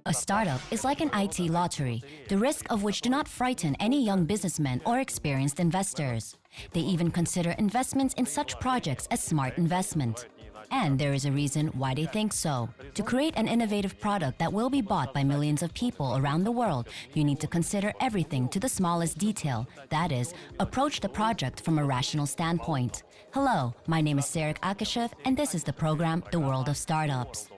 A startup is like an IT lottery, the risk of which do not frighten any young businessmen or experienced investors. They even consider investments in such projects as smart investment. And there is a reason why they think so. To create an innovative product that will be bought by millions of people around the world, you need to consider everything to the smallest detail. That is, approach the project from a rational standpoint. Hello, my name is Serek Akashev, and this is the program The World of Startups.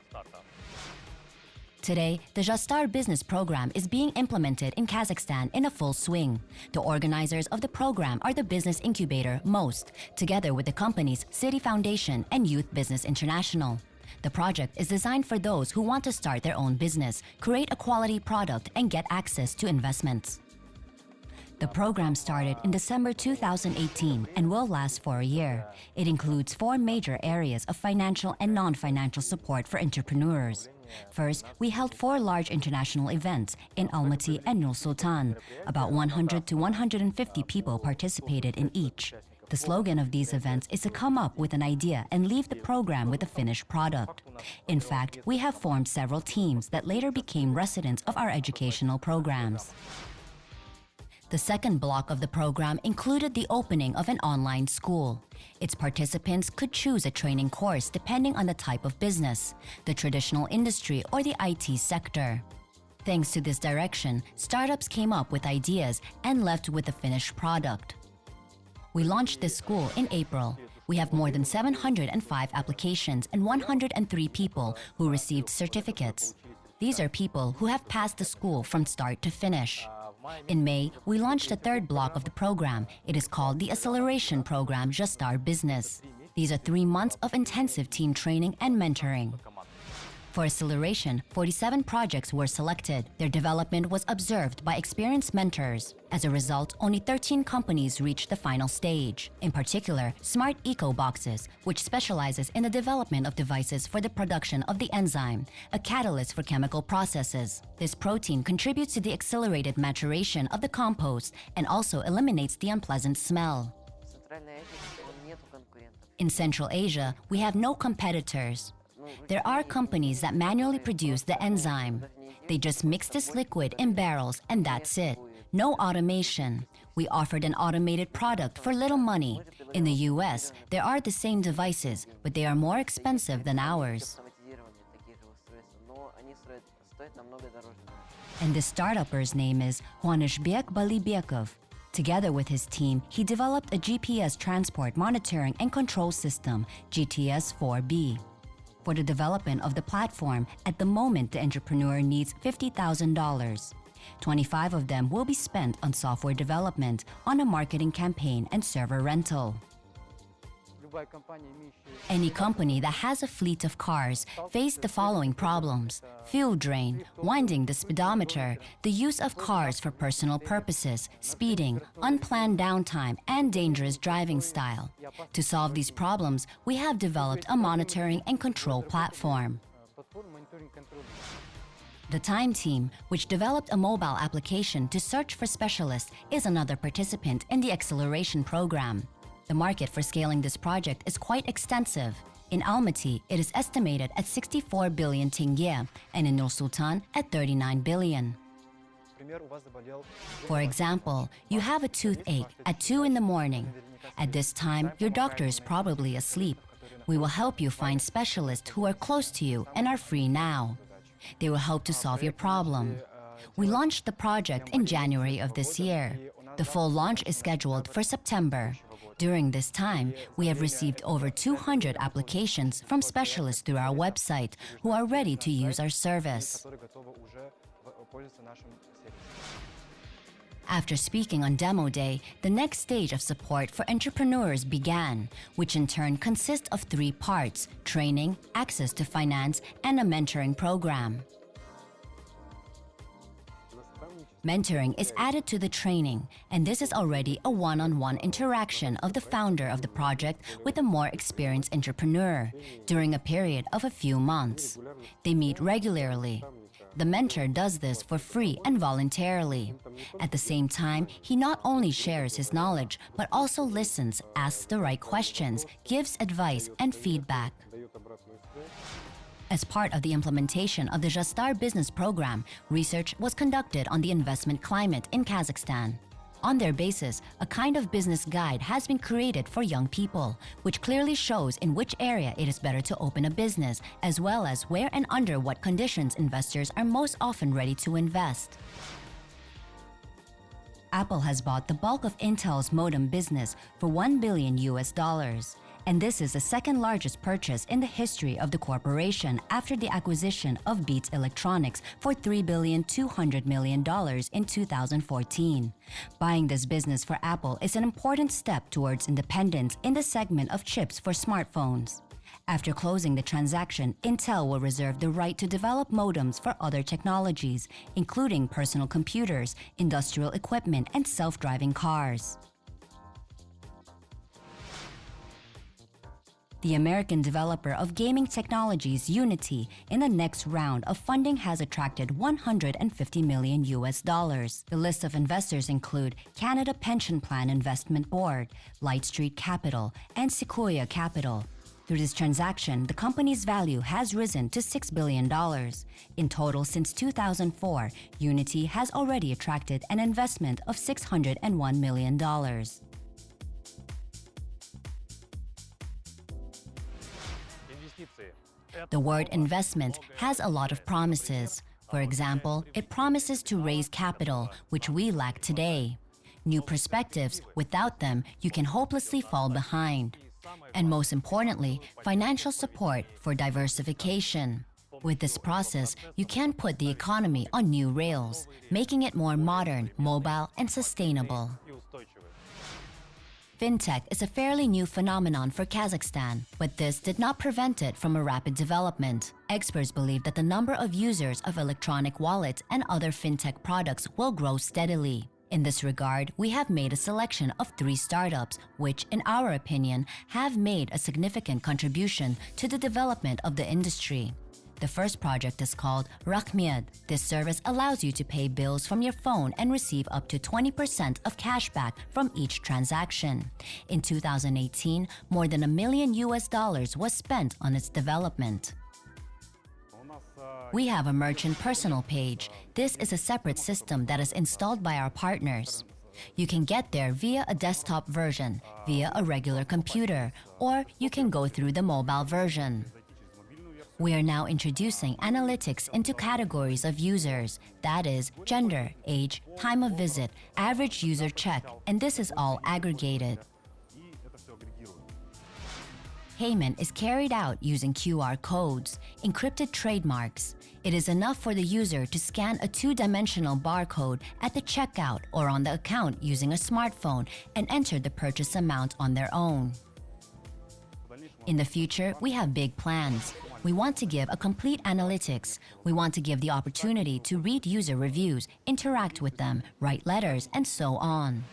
Today, the Zhastar Business program is being implemented in Kazakhstan in a full swing. The organizers of the program are the Business Incubator Most, together with the companies City Foundation and Youth Business International. The project is designed for those who want to start their own business, create a quality product, and get access to investments. The program started in December 2018 and will last for a year. It includes 4 major areas of financial and non-financial support for entrepreneurs. First, we held 4 large international events in Almaty and Nur-Sultan. About 100 to 150 people participated in each. The slogan of these events is to come up with an idea and leave the program with a finished product. In fact, we have formed several teams that later became residents of our educational programs. The second block of the program included the opening of an online school. Its participants could choose a training course depending on the type of business, the traditional industry or the IT sector. Thanks to this direction, startups came up with ideas and left with a finished product. We launched this school in April. We have more than 705 applications and 103 people who received certificates. These are people who have passed the school from start to finish. In May, we launched a third block of the program. It is called the Acceleration Program Zhastar Business. These are 3 months of intensive team training and mentoring. For Acceleration, 47 projects were selected. Their development was observed by experienced mentors. As a result, only 13 companies reached the final stage. In particular, Smart Eco Boxes, which specializes in the development of devices for the production of the enzyme, a catalyst for chemical processes. This protein contributes to the accelerated maturation of the compost and also eliminates the unpleasant smell. In Central Asia, we have no competitors. There are companies that manually produce the enzyme. They just mix this liquid in barrels and that's it. No automation. We offered an automated product for little money. In the US, there are the same devices, but they are more expensive than ours. And the startupper's name is Jibek Balibekov. Together with his team, he developed a GPS transport monitoring and control system, GTS-4B. For the development of the platform, at the moment the entrepreneur needs $50,000. 25 of them will be spent on software development, on a marketing campaign and server rental. Any company that has a fleet of cars faced the following problems: fuel drain, winding the speedometer, the use of cars for personal purposes, speeding, unplanned downtime, and dangerous driving style. To solve these problems, we have developed a monitoring and control platform. The Time team, which developed a mobile application to search for specialists, is another participant in the Acceleration program. The market for scaling this project is quite extensive. In Almaty, it is estimated at 64 billion tenge, and in Nur-Sultan at 39 billion. For example, you have a toothache at 2 in the morning. At this time, your doctor is probably asleep. We will help you find specialists who are close to you and are free now. They will help to solve your problem. We launched the project in January of this year. The full launch is scheduled for September. During this time, we have received over 200 applications from specialists through our website who are ready to use our service. After speaking on demo day, the next stage of support for entrepreneurs began, which in turn consists of 3 parts: training, access to finance, and a mentoring program. Mentoring is added to the training, and this is already a one-on-one interaction of the founder of the project with a more experienced entrepreneur during a period of a few months. They meet regularly. The mentor does this for free and voluntarily. At the same time, he not only shares his knowledge, but also listens, asks the right questions, gives advice and feedback. As part of the implementation of the Zhastar Business program, research was conducted on the investment climate in Kazakhstan. On their basis, a kind of business guide has been created for young people, which clearly shows in which area it is better to open a business, as well as where and under what conditions investors are most often ready to invest. Apple has bought the bulk of Intel's modem business for $1 billion. And this is the second largest purchase in the history of the corporation after the acquisition of Beats Electronics for $3.2 billion in 2014. Buying this business for Apple is an important step towards independence in the segment of chips for smartphones. After closing the transaction, Intel will reserve the right to develop modems for other technologies, including personal computers, industrial equipment, and self-driving cars. The American developer of gaming technologies Unity in the next round of funding has attracted $150 million. The list of investors include Canada Pension Plan Investment Board, Light Street Capital, and Sequoia Capital. Through this transaction, the company's value has risen to $6 billion. In total, since 2004, Unity has already attracted an investment of $601 million. The word investment has a lot of promises. For example, it promises to raise capital, which we lack today. New perspectives, without them, you can hopelessly fall behind. And most importantly, financial support for diversification. With this process, you can put the economy on new rails, making it more modern, mobile, and sustainable. Fintech is a fairly new phenomenon for Kazakhstan, but this did not prevent it from a rapid development. Experts believe that the number of users of electronic wallets and other fintech products will grow steadily. In this regard, we have made a selection of 3 startups which, in our opinion, have made a significant contribution to the development of the industry. The first project is called Rahmiyat. This service allows you to pay bills from your phone and receive up to 20% of cashback from each transaction. In 2018, more than $1 million was spent on its development. We have a merchant personal page. This is a separate system that is installed by our partners. You can get there via a desktop version, via a regular computer, or you can go through the mobile version. We are now introducing analytics into categories of users, that is, gender, age, time of visit, average user check, and this is all aggregated. Payment is carried out using QR codes, encrypted trademarks. It is enough for the user to scan a 2-dimensional barcode at the checkout or on the account using a smartphone and enter the purchase amount on their own. In the future, we have big plans. We want to give a complete analytics. We want to give the opportunity to read user reviews, interact with them, write letters, and so on.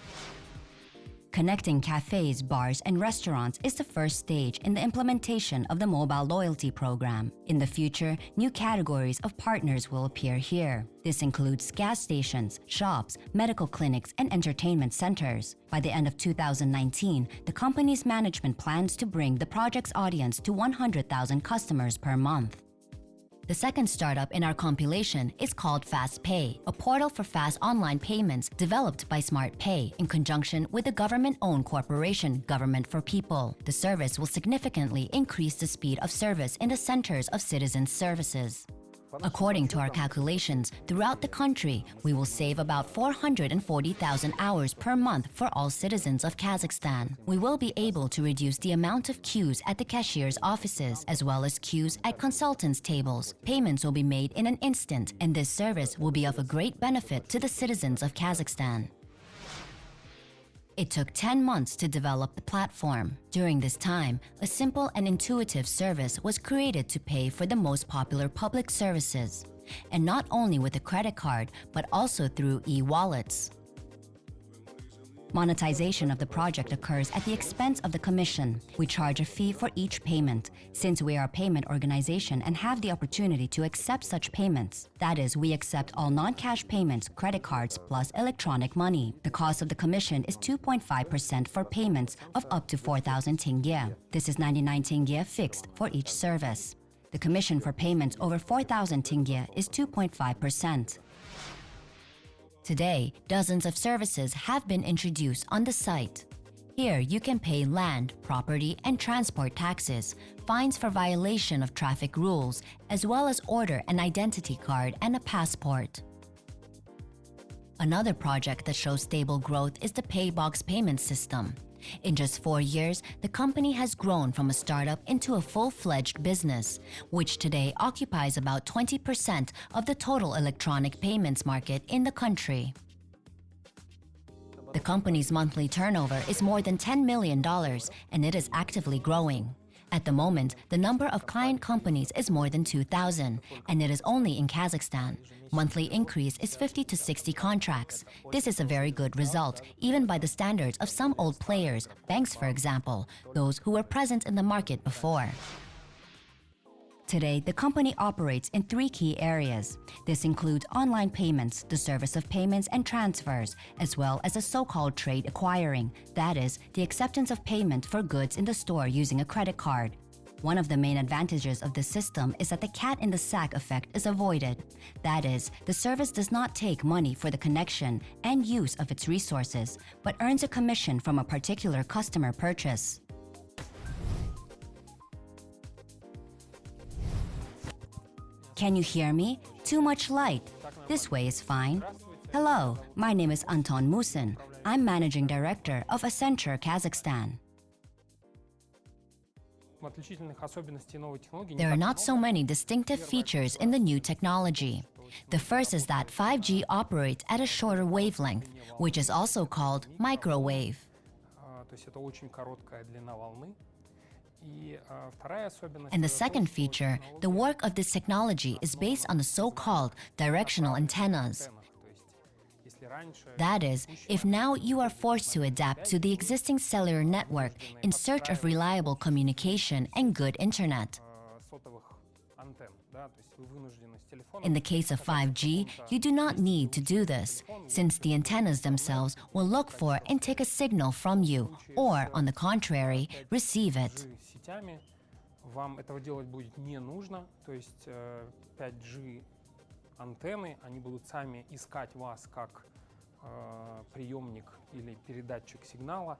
Connecting cafes, bars, and restaurants is the first stage in the implementation of the mobile loyalty program. In the future, new categories of partners will appear here. This includes gas stations, shops, medical clinics, and entertainment centers. By the end of 2019, the company's management plans to bring the project's audience to 100,000 customers per month. The second startup in our compilation is called FastPay, a portal for fast online payments developed by SmartPay in conjunction with the government-owned corporation Government for People. The service will significantly increase the speed of service in the centers of citizens' services. According to our calculations, throughout the country, we will save about 440,000 hours per month for all citizens of Kazakhstan. We will be able to reduce the amount of queues at the cashier's offices, as well as queues at consultants' tables. Payments will be made in an instant, and this service will be of a great benefit to the citizens of Kazakhstan. It took 10 months to develop the platform. During this time, a simple and intuitive service was created to pay for the most popular public services, and not only with a credit card, but also through e-wallets. Monetization of the project occurs at the expense of the commission. We charge a fee for each payment, since we are a payment organization and have the opportunity to accept such payments. That is, we accept all non-cash payments, credit cards, plus electronic money. The cost of the commission is 2.5% for payments of up to 4,000 tenge. This is 99 tenge fixed for each service. The commission for payments over 4,000 tenge is 2.5%. Today, dozens of services have been introduced on the site. Here, you can pay land, property, and transport taxes, fines for violation of traffic rules, as well as order an identity card and a passport. Another project that shows stable growth is the Paybox payment system. In just 4 years, the company has grown from a startup into a full-fledged business, which today occupies about 20% of the total electronic payments market in the country. The company's monthly turnover is more than $10 million, and it is actively growing. At the moment, the number of client companies is more than 2,000, and it is only in Kazakhstan. Monthly increase is 50 to 60 contracts. This is a very good result, even by the standards of some old players, banks for example, those who were present in the market before. Today, the company operates in 3 key areas. This includes online payments, the service of payments and transfers, as well as a so-called trade acquiring, that is, the acceptance of payment for goods in the store using a credit card. One of the main advantages of this system is that the cat in the sack effect is avoided. That is, the service does not take money for the connection and use of its resources, but earns a commission from a particular customer purchase. Can you hear me? Too much light. This way is fine. Hello, my name is Anton Musin. I'm Managing Director of Accenture, Kazakhstan. There are not so many distinctive features in the new technology. The first is that 5G operates at a shorter wavelength, which is also called microwave. And the second feature, the work of this technology is based on the so-called directional antennas. That is, if now you are forced to adapt to the existing cellular network in search of reliable communication and good internet. In the case of 5G, you do not need to do this, since the antennas themselves will look for and take a signal from you, or, on the contrary, receive it. Вам этого делать будет не нужно, то есть 5G антенны, они будут сами искать вас как приемник или передатчик сигнала,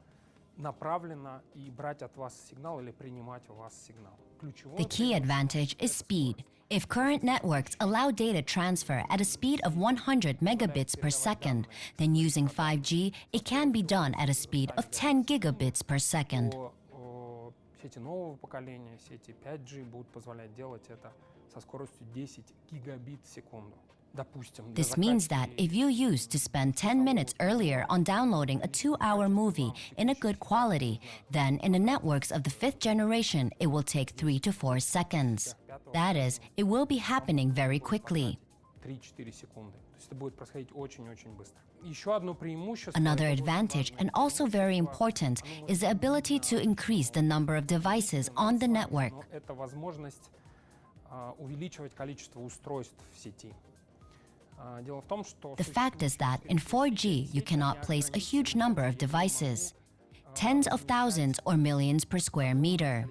направленно и брать от вас сигнал или принимать у вас сигнал. The key advantage is speed. If current networks allow data transfer at a speed of 100 megabits per second, then using 5G, it can be done at a speed of 10 gigabits per second. Сети нового поколения, сети 5G будут позволять делать это со скоростью 10 гигабит в секунду. This means that if you used to spend 10 minutes earlier on downloading a 2-hour movie in a good quality, then in the networks of the 5th generation, it will take 3 to 4 seconds. That is, it will be happening very quickly. Another advantage, and also very important, is the ability to increase the number of devices on the network. The fact is that in 4G, you cannot place a huge number of devices, tens of thousands or millions per square meter.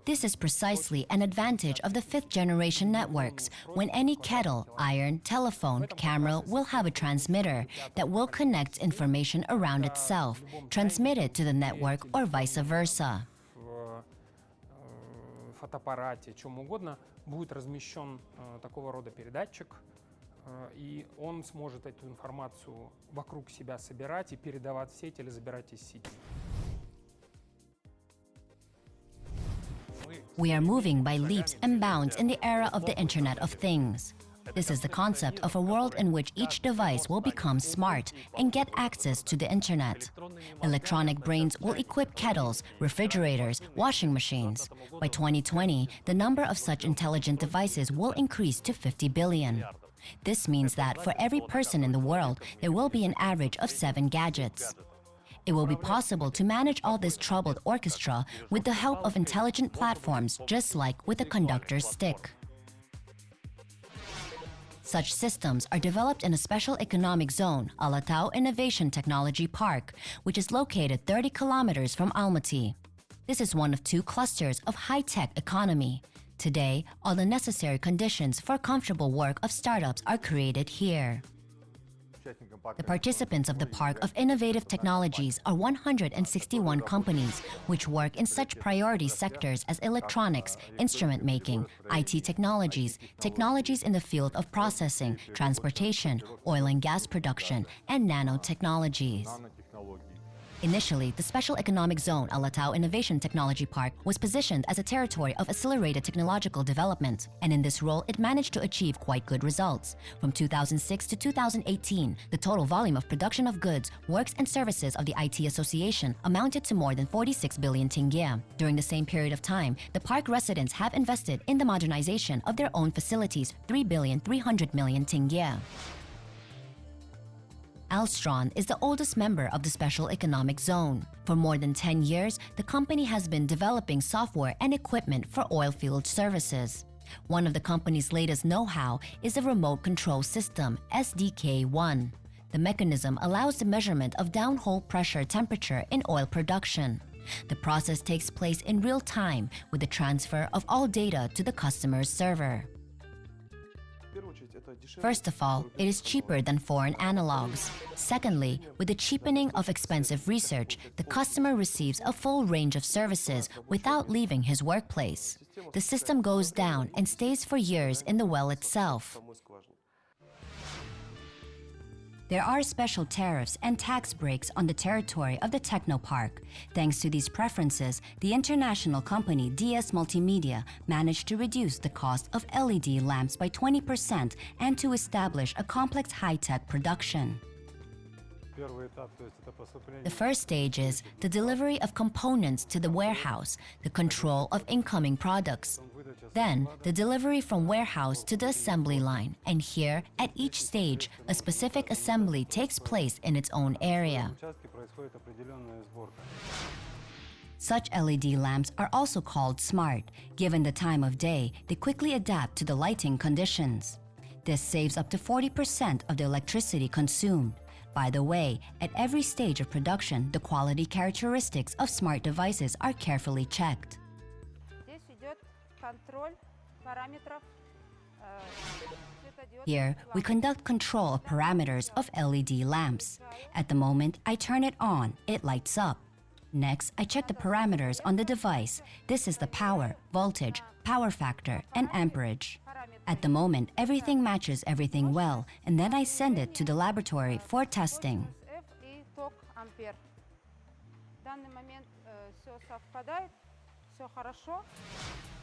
This is precisely an advantage of the 5th generation networks, when any kettle, iron, telephone, camera will have a transmitter that will connect information around itself, transmit it to the network or vice versa. В фотоаппарате, чем угодно, будет размещен такого рода передатчик, и он сможет эту информацию вокруг себя собирать и передавать в сеть или забирать из сети. We are moving by leaps and bounds in the era of the Internet of Things. This is the concept of a world in which each device will become smart and get access to the Internet. Electronic brains will equip kettles, refrigerators, washing machines. By 2020, the number of such intelligent devices will increase to 50 billion. This means that for every person in the world, there will be an average of 7 gadgets. It will be possible to manage all this troubled orchestra with the help of intelligent platforms, just like with a conductor's stick. Such systems are developed in a special economic zone, Alatau Innovation Technology Park, which is located 30 kilometers from Almaty. This is one of 2 clusters of high-tech economy. Today, all the necessary conditions for comfortable work of startups are created here. The participants of the Park of Innovative Technologies are 161 companies which work in such priority sectors as electronics, instrument making, IT technologies, technologies in the field of processing, transportation, oil and gas production, and nanotechnologies. Initially, the Special Economic Zone Alatao Innovation Technology Park was positioned as a territory of accelerated technological development, and in this role it managed to achieve quite good results. From 2006 to 2018, the total volume of production of goods, works and services of the IT Association amounted to more than 46 billion tenge. During the same period of time, the park residents have invested in the modernization of their own facilities 3,300,000,000 tenge. Alstron is the oldest member of the Special Economic Zone. For more than 10 years, the company has been developing software and equipment for oilfield services. One of the company's latest know-how is a remote control system, SDK-1. The mechanism allows the measurement of downhole pressure temperature in oil production. The process takes place in real time with the transfer of all data to the customer's server. First of all, it is cheaper than foreign analogs. Secondly, with the cheapening of expensive research, the customer receives a full range of services without leaving his workplace. The system goes down and stays for years in the well itself. There are special tariffs and tax breaks on the territory of the Technopark. Thanks to these preferences, the international company DS Multimedia managed to reduce the cost of LED lamps by 20% and to establish a complex high-tech production. The first stage is the delivery of components to the warehouse, the control of incoming products. Then, the delivery from warehouse to the assembly line, and here, at each stage, a specific assembly takes place in its own area. Such LED lamps are also called smart. Given the time of day, they quickly adapt to the lighting conditions. This saves up to 40% of the electricity consumed. By the way, at every stage of production, the quality characteristics of smart devices are carefully checked. Here, we conduct control of parameters of LED lamps. At the moment I turn it on, it lights up. Next, I check the parameters on the device. This is the power, voltage, power factor, and amperage. At the moment, everything matches everything well, and then I send it to the laboratory for testing.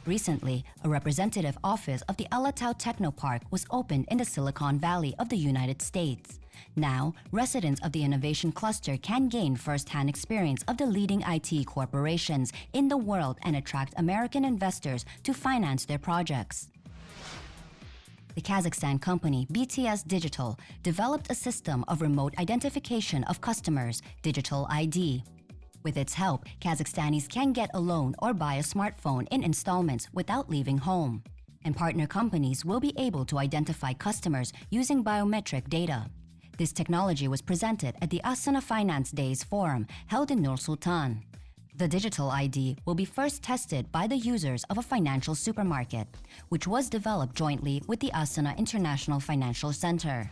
Recently, a representative office of the Alatao Technopark was opened in the Silicon Valley of the United States. Now, residents of the innovation cluster can gain first-hand experience of the leading IT corporations in the world and attract American investors to finance their projects. The Kazakhstan company BTS Digital developed a system of remote identification of customers, Digital ID. With its help, Kazakhstanis can get a loan or buy a smartphone in installments without leaving home. And partner companies will be able to identify customers using biometric data. This technology was presented at the Astana Finance Days Forum held in Nur Sultan. The Digital ID will be first tested by the users of a financial supermarket, which was developed jointly with the Astana International Financial Center.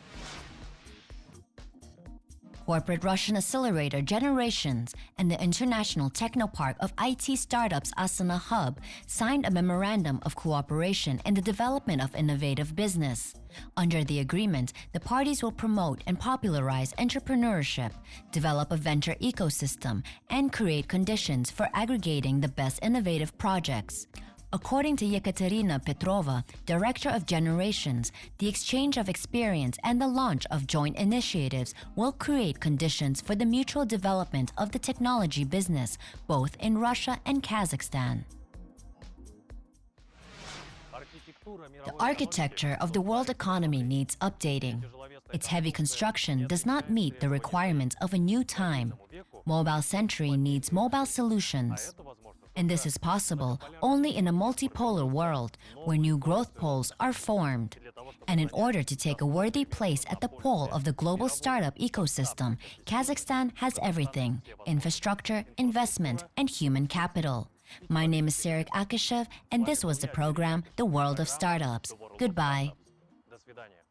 Corporate Russian accelerator Generations and the International Technopark of IT startups Astana Hub signed a memorandum of cooperation in the development of innovative business. Under the agreement, the parties will promote and popularize entrepreneurship, develop a venture ecosystem, and create conditions for aggregating the best innovative projects. According to Yekaterina Petrova, director of Generations, the exchange of experience and the launch of joint initiatives will create conditions for the mutual development of the technology business, both in Russia and Kazakhstan. The architecture of the world economy needs updating. Its heavy construction does not meet the requirements of a new time. Mobile century needs mobile solutions. And this is possible only in a multipolar world where new growth poles are formed. And in order to take a worthy place at the pole of the global startup ecosystem, Kazakhstan has everything: infrastructure, investment, and human capital. My name is Sarek Akashev, and this was the program, The World of Startups. Goodbye. До свидания.